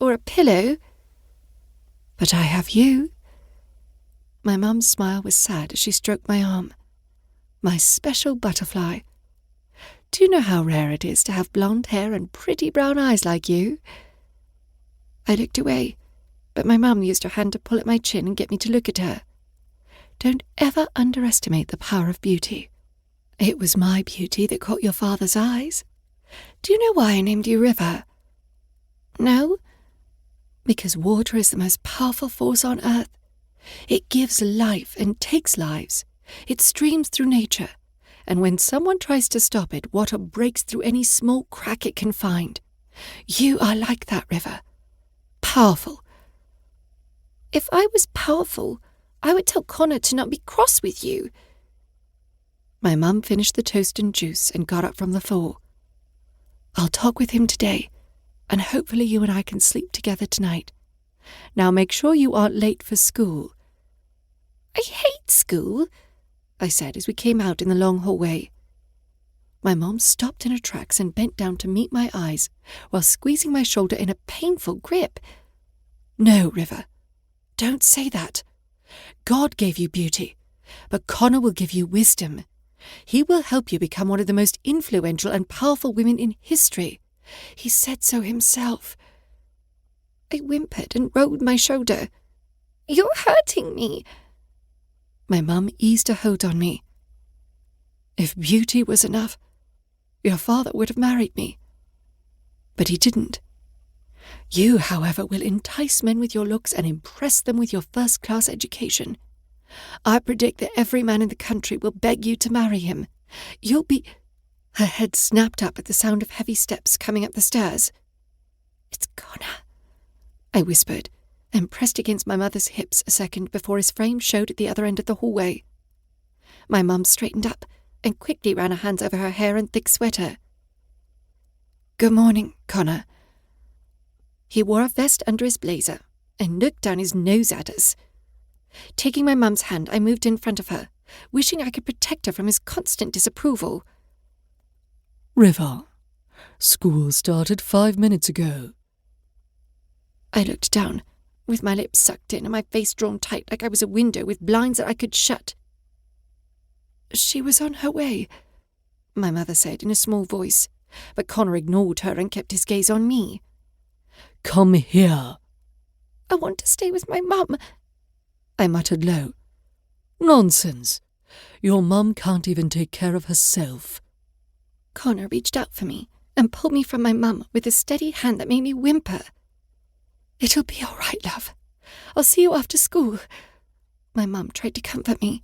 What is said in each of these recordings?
or a pillow. But I have you." My mum's smile was sad as she stroked my arm. "My special butterfly. Do you know how rare it is to have blonde hair and pretty brown eyes like you?" I looked away, but my mum used her hand to pull at my chin and get me to look at her. Don't ever underestimate the power of beauty. It was my beauty that caught your father's eyes. Do you know why I named you River? No? Because water is the most powerful force on earth. It gives life and takes lives. It streams through nature, and when someone tries to stop it, water breaks through any small crack it can find. You are like that, River. Powerful. If I was powerful, I would tell Connor to not be cross with you." My mum finished the toast and juice and got up from the floor. "I'll talk with him today, and hopefully you and I can sleep together tonight. Now make sure you aren't late for school." "I hate school," I said as we came out in the long hallway. My mom stopped in her tracks and bent down to meet my eyes while squeezing my shoulder in a painful grip. "No, River, don't say that. God gave you beauty, but Connor will give you wisdom. He will help you become one of the most influential and powerful women in history. He said so himself." I whimpered and rolled my shoulder. "You're hurting me." My mum eased a hold on me. "If beauty was enough, your father would have married me. But he didn't. You, however, will entice men with your looks and impress them with your first-class education. I predict that every man in the country will beg you to marry him. You'll be—" Her head snapped up at the sound of heavy steps coming up the stairs. "It's Connor," I whispered, and pressed against my mother's hips a second before his frame showed at the other end of the hallway. My mum straightened up and quickly ran her hands over her hair and thick sweater. "Good morning, Connor." He wore a vest under his blazer and looked down his nose at us. Taking my mum's hand, I moved in front of her, wishing I could protect her from his constant disapproval. "River, school started 5 minutes ago." I looked down, with my lips sucked in and my face drawn tight like I was a window with blinds that I could shut. "She was on her way," my mother said in a small voice, but Connor ignored her and kept his gaze on me. "Come here." "I want to stay with my mum," I muttered low. "Nonsense. Your mum can't even take care of herself." Connor reached out for me and pulled me from my mum with a steady hand that made me whimper. "It'll be all right, love. I'll see you after school." My mum tried to comfort me,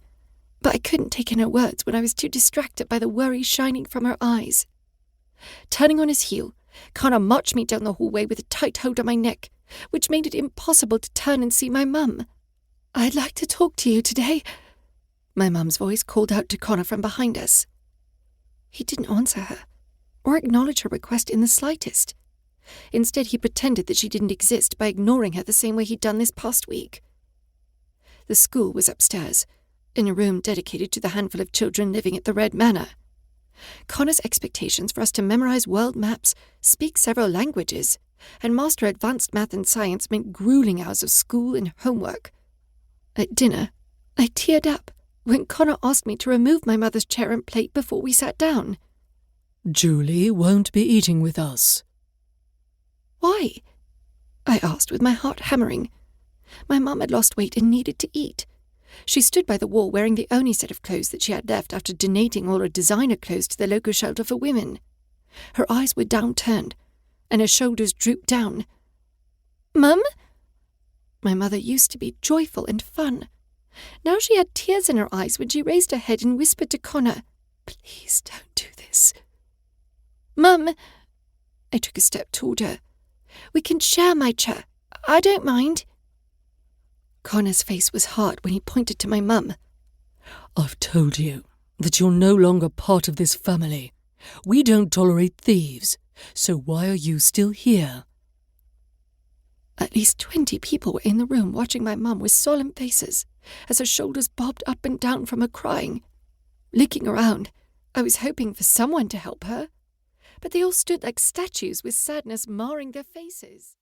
but I couldn't take in her words when I was too distracted by the worry shining from her eyes. Turning on his heel, Connor marched me down the hallway with a tight hold on my neck, which made it impossible to turn and see my mum. "I'd like to talk to you today," my mum's voice called out to Connor from behind us. He didn't answer her, or acknowledge her request in the slightest. Instead, he pretended that she didn't exist by ignoring her the same way he'd done this past week. The school was upstairs, in a room dedicated to the handful of children living at the Red Manor. Connor's expectations for us to memorize world maps, speak several languages, and master advanced math and science meant grueling hours of school and homework. At dinner, I teared up when Connor asked me to remove my mother's chair and plate before we sat down. "Julie won't be eating with us." "Why?" I asked with my heart hammering. My mum had lost weight and needed to eat. She stood by the wall wearing the only set of clothes that she had left after donating all her designer clothes to the local shelter for women. Her eyes were downturned, and her shoulders drooped down. "Mum?" My mother used to be joyful and fun. Now she had tears in her eyes when she raised her head and whispered to Connor, "Please don't do this." "Mum," I took a step toward her. "We can share my chair. I don't mind." Connor's face was hard when he pointed to my mum. "I've told you that you're no longer part of this family. We don't tolerate thieves, so why are you still here?" At least 20 people were in the room watching my mum with solemn faces as her shoulders bobbed up and down from her crying. Looking around, I was hoping for someone to help her, but they all stood like statues with sadness marring their faces.